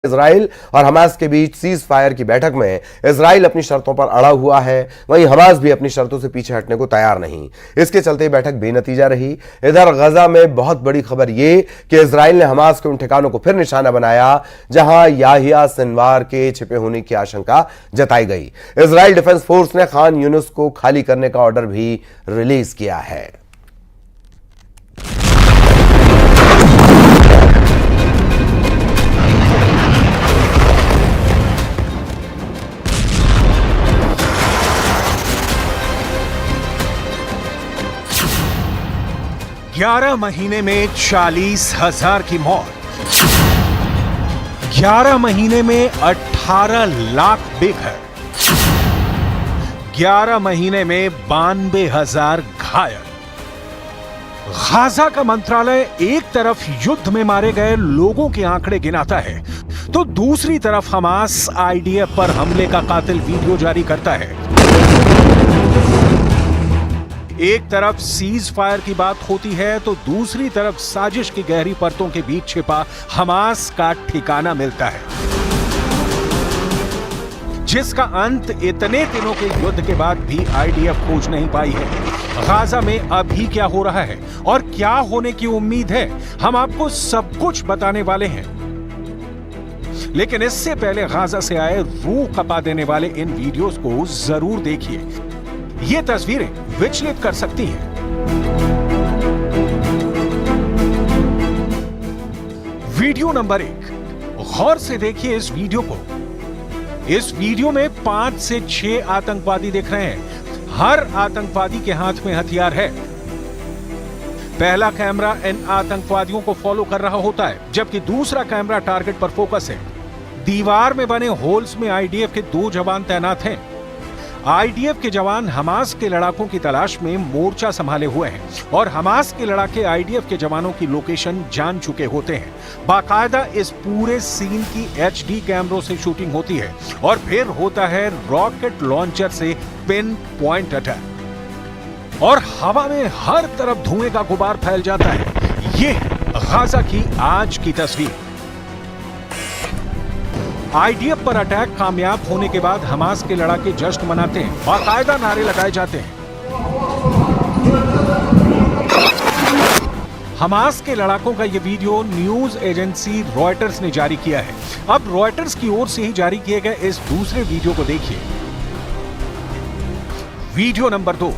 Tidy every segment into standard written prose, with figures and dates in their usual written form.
Israel और Hamas के बीच cease fire की बैठक में इजराइल अपनी शर्तों पर अड़ा हुआ है, वहीं हमास भी अपनी शर्तों से पीछे हटने को तैयार नहीं। इसके चलते बैठक बेनतीजा रही। इधर गजा में बहुत बड़ी खबर यह कि इजराइल ने हमास के उन ठिकानों को फिर निशाना बनाया जहां याहिया सिनवार के छिपे होने की आशंका जताई गई। इजराइल डिफेंस फोर्स ने खान यूनिस को खाली करने का ऑर्डर भी रिलीज किया है। 11 महीने में 40,000 की मौत, 11 महीने में 18 लाख बेघर, 11 महीने में 92,000 घायल। गाजा का मंत्रालय एक तरफ युद्ध में मारे गए लोगों के आंकड़े गिनाता है तो दूसरी तरफ हमास आईडीएफ पर हमले का कातिल वीडियो जारी करता है। एक तरफ सीज फायर की बात होती है तो दूसरी तरफ साजिश की गहरी परतों के बीच छिपा हमास का ठिकाना मिलता है, जिसका अंत इतने दिनों के युद्ध के बाद भी आईडीएफ खोज नहीं पाई है। गाजा में अभी क्या हो रहा है और क्या होने की उम्मीद है, हम आपको सब कुछ बताने वाले हैं। लेकिन इससे पहले गाजा से आए रूह कपा देने वाले इन वीडियोस को जरूर देखिए। ये तस्वीरें विचलित कर सकती हैं। वीडियो नंबर 1, गौर से देखिए इस वीडियो को। इस वीडियो में 5 से 6 आतंकवादी दिख रहे हैं। हर आतंकवादी के हाथ में हथियार है। पहला कैमरा इन आतंकवादियों को फॉलो कर रहा होता है, जबकि दूसरा कैमरा टारगेट पर फोकस है। दीवार में बने होल्स में आईडीएफ के 2 जवान तैनात हैं। आईडीएफ के जवान हमास के लड़ाकों की तलाश में मोर्चा संभाले हुए हैं और हमास के लड़ाके आईडीएफ के जवानों की लोकेशन जान चुके होते हैं। बाकायदा इस पूरे सीन की एचडी कैमरों से शूटिंग होती है और फिर होता है रॉकेट लॉन्चर से पिन पॉइंट अटैक और हवा में हर तरफ धुएं का गुबार फैल जाता है। ये गाजा की आज की तस्वीर। आईडीएफ पर अटैक कामयाब होने के बाद हमास के लड़ाके जश्न मनाते हैं, बाकायदा नारे लगाए जाते हैं। हमास के लड़ाकों का यह वीडियो न्यूज एजेंसी रॉयटर्स ने जारी किया है। अब रॉयटर्स की ओर से ही जारी किए गए इस दूसरे वीडियो को देखिए। वीडियो नंबर 2,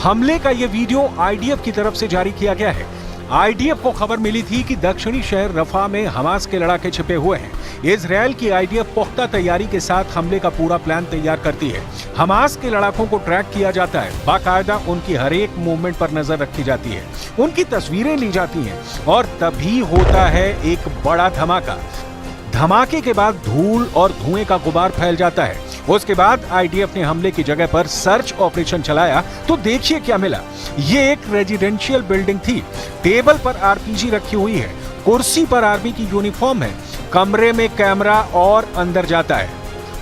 हमले का यह वीडियो आईडीएफ की तरफ से जारी किया गया है। आईडीएफ को खबर मिली थी कि दक्षिणी शहर रफा में हमास के लड़ाके छिपे हुए हैं। इजराइल की आईडीएफ पुख्ता तैयारी के साथ हमले का पूरा प्लान तैयार करती है। हमास के लड़ाकों को ट्रैक किया जाता है, बाकायदा उनकी हर एक मूवमेंट पर नजर रखी जाती है, उनकी तस्वीरें ली जाती हैं और तभी होता है एक बड़ा धमाका। धमाके के बाद धूल और धुएं का गुबार फैल जाता है। उसके बाद आईडीएफ ने हमले की जगह पर सर्च ऑपरेशन चलाया तो देखिए क्या मिला। ये एक रेजिडेंशियल बिल्डिंग थी। टेबल पर आरपीजी रखी हुई है, कुर्सी पर आर्मी की यूनिफॉर्म है, कमरे में कैमरा और अंदर जाता है।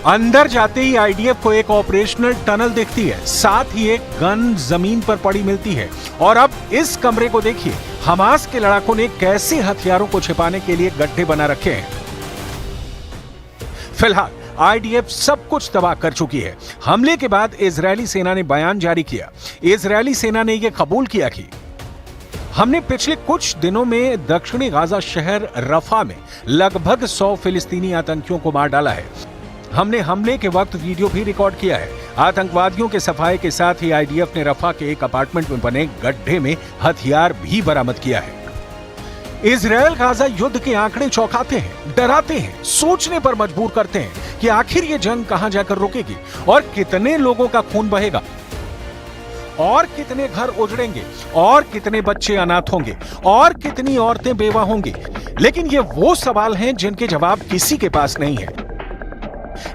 अंदर जाते ही आईडीएफ को एक ऑपरेशनल टनल दिखती है, साथ ही एक गन जमीन पर पड़ी मिलती है। और अब इस कमरे को देखिए, हमास के लड़ाकों ने कैसे हथियारों को छिपाने के लिए गड्ढे बना रखे हैं। फिलहाल आईडीएफ सब कुछ तबाह कर चुकी है। हमले के बाद इजरायली सेना ने बयान जारी किया। इजरायली सेना ने यह कबूल किया कि हमने पिछले कुछ दिनों में दक्षिणी गाजा शहर रफा में लगभग 100 फिलिस्तीनी आतंकियों को मार डाला है। हमने हमले के वक्त वीडियो भी रिकॉर्ड किया है। आतंकवादियों के सफाये के साथ ही आईडीएफ ने रफा के एक अपार्टमेंट में बने गड्ढे में हथियार भी बरामद किया है। इजराइल गाजा युद्ध के आंकड़े चौंकाते हैं, डराते हैं, सोचने पर मजबूर करते हैं कि आखिर ये जंग कहां जाकर रुकेगी और कितने लोगों का खून बहेगा और कितने घर उजड़ेंगे और कितने बच्चे अनाथ होंगे और कितनी औरतें बेवा होंगी। लेकिन ये वो सवाल हैं जिनके जवाब किसी के पास नहीं है,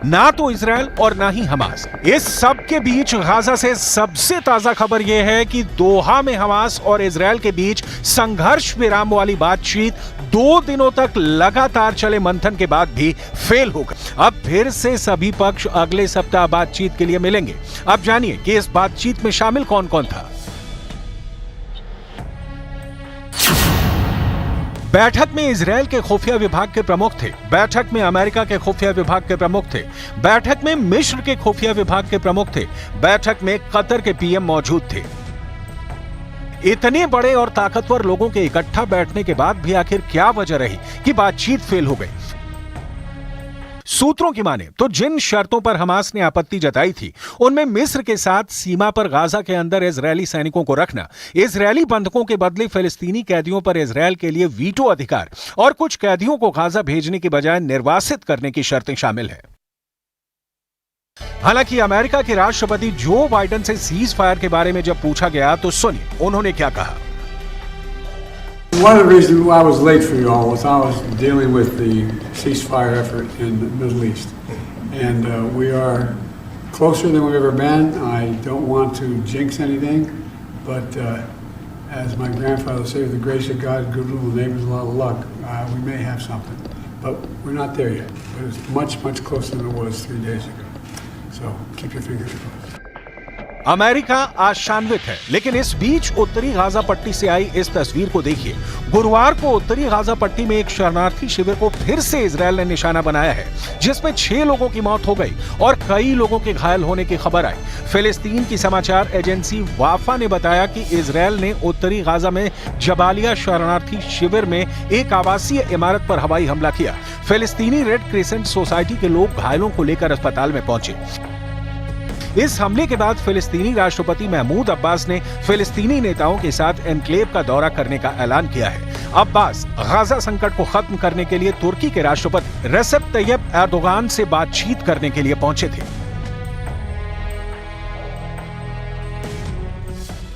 ना तो इजराइल और ना ही हमास। इस सब के बीच गाजा से सबसे ताजा खबर यह है कि दोहा में हमास और इजराइल के बीच संघर्ष विराम वाली बातचीत 2 दिनों तक लगातार चले मंथन के बाद भी फेल हो गई। अब फिर से सभी पक्ष अगले सप्ताह बातचीत के लिए मिलेंगे। अब जानिए कि इस बातचीत में शामिल कौन कौन था। बैठक में इजरायल के खुफिया विभाग के प्रमुख थे, बैठक में अमेरिका के खुफिया विभाग के प्रमुख थे, बैठक में मिस्र के खुफिया विभाग के प्रमुख थे, बैठक में कतर के पीएम मौजूद थे। इतने बड़े और ताकतवर लोगों के इकट्ठा बैठने के बाद भी आखिर क्या वजह रही कि बातचीत फेल हो गई? सूत्रों की माने तो जिन शर्तों पर हमास ने आपत्ति जताई थी उनमें मिस्र के साथ सीमा पर गाजा के अंदर इजरायली सैनिकों को रखना, इजरायली बंधकों के बदले फिलिस्तीनी कैदियों पर इजरायल के लिए वीटो अधिकार और कुछ कैदियों को गाजा भेजने की बजाय निर्वासित करने की शर्तें शामिल है। हालांकि अमेरिका के राष्ट्रपति जो बाइडेन से सीज फायर के बारे में जब पूछा गया तो सुनिए उन्होंने क्या कहा। One of the reasons why I was late for you all was I was dealing with the ceasefire effort in the Middle East. And we are closer than we've ever been. I don't want to jinx anything, but as my grandfather said, with the grace of God, good little neighbors, a lot of luck, we may have something. But we're not there yet. But it's much, much closer than it was 3 days ago. So keep your fingers crossed. America आशान्वित है, लेकिन इस बीच उत्तरी Gaza पट्टी से आई इस तस्वीर को देखिए। गुरुवार को उत्तरी गाजा पट्टी में एक शरणार्थी शिविर को फिर से इजरायल ने निशाना बनाया है, जिसमें 6 लोगों की मौत हो गई और कई लोगों के घायल होने की खबर आई। फिलिस्तीन की समाचार एजेंसी वाफा ने बताया कि इजरायल ने उत्तरी गाजा में जबालिया शरणार्थी शिविर में एक आवासीय इमारत पर हवाई हमला किया। फिलिस्तीनी रेड क्रिसेंट सोसाइटी के लोग घायलों को लेकर अस्पताल में पहुंचे। इस हमले के बाद फिलिस्तीनी राष्ट्रपति महमूद अब्बास ने फिलिस्तीनी नेताओं के साथ एनक्लेव का दौरा करने का ऐलान किया है। अब्बास गाजा संकट को खत्म करने के लिए तुर्की के राष्ट्रपति रेसेप तैयब एर्दोगान से बातचीत करने के लिए पहुंचे थे।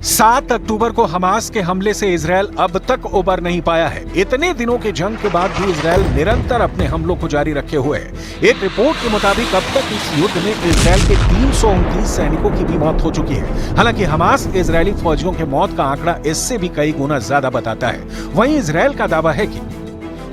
7 अक्टूबर को हमास के हमले से इजरायल अब तक उबर नहीं पाया है। इतने दिनों के जंग के बाद भी इजरायल निरंतर अपने हमलों को जारी रखे हुए है। एक रिपोर्ट के मुताबिक अब तक इस युद्ध में इजरायल के 329 सैनिकों की भी मौत हो चुकी है। हालांकि हमास इजरायली फौजियों के मौत का आंकड़ा इससे भी कई गुना ज्यादा बताता है। वहीं इजरायल का दावा है कि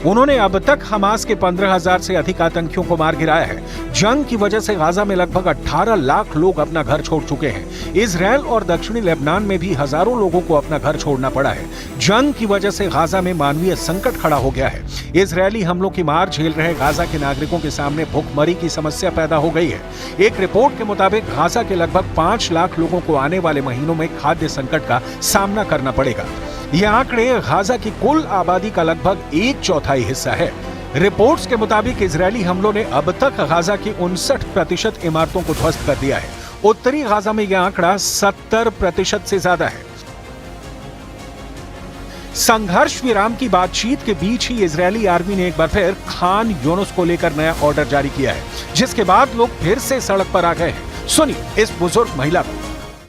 उन्होंने अब तक हमास के 15,000 से अधिक आतंकियों को मार गिराया है। जंग की वजह से गाजा में लगभग 18 लाख लोग अपना घर छोड़ चुके हैं। इजरायल और दक्षिणी लेबनान में भी हजारों लोगों को अपना घर छोड़ना पड़ा है। जंग की वजह से गाजा में मानवीय संकट खड़ा हो गया है। इजरायली हमलों की मार झेल रहे गाजा के नागरिकों के सामने भूखमरी की समस्या पैदा हो गई है। एक रिपोर्ट के मुताबिक गाजा के लगभग 5 लाख लोगों को आने वाले महीनों में खाद्य संकट का सामना करना पड़ेगा। ये आंकड़े गाजा की कुल आबादी का लगभग 1/4 हिस्सा है। रिपोर्ट्स के मुताबिक इजरायली हमलों ने अब तक गाजा की 59% इमारतों को ध्वस्त कर दिया है। उत्तरी गाजा में यह आंकड़ा 70% से ज्यादा है। संघर्ष विराम की बातचीत के बीच ही इजरायली आर्मी ने एक बार फिर खान यूनुस को लेकर नया ऑर्डर जारी किया है, जिसके बाद लोग फिर से सड़क पर आ गए हैं। सुनिए इस बुजुर्ग महिला को।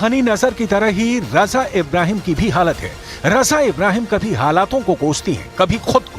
हनी नजर की तरह ही रजा इब्राहिम की भी हालत है। रजा इब्राहिम कभी हालातों को कोसती हैं, कभी खुद को।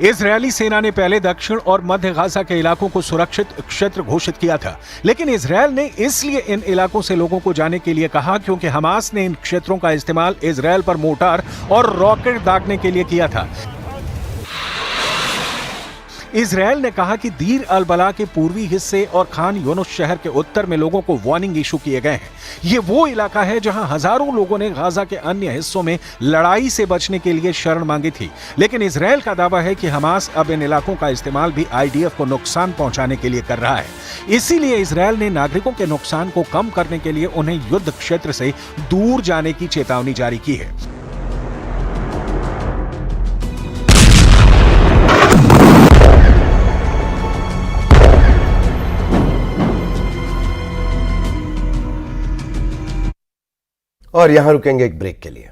इजरायली सेना ने पहले दक्षिण और मध्य गाजा के इलाकों को सुरक्षित क्षेत्र घोषित किया था, लेकिन इजरायल ने इसलिए इन इलाकों से लोगों को जाने के लिए कहा क्योंकि हमास ने इन क्षेत्रों का इस्तेमाल इजरायल पर मोर्टार और रॉकेट दागने के लिए किया था। इजरायल ने कहा कि दीर अल बला के पूर्वी हिस्से और खान यूनुस शहर के उत्तर में लोगों को वार्निंग इशू किए गए हैं। ये वो इलाका है जहां हजारों लोगों ने गाजा के अन्य हिस्सों में लड़ाई से बचने के लिए शरण मांगी थी, लेकिन इजरायल का दावा है कि हमास अब इन इलाकों का इस्तेमाल भी आईडीएफ को नुकसान पहुंचाने के लिए कर रहा है। इसीलिए इजरायल ने नागरिकों के नुकसान को कम करने के लिए उन्हें युद्ध क्षेत्र से दूर जाने की चेतावनी जारी की है। और यहां रुकेंगे एक ब्रेक के लिए।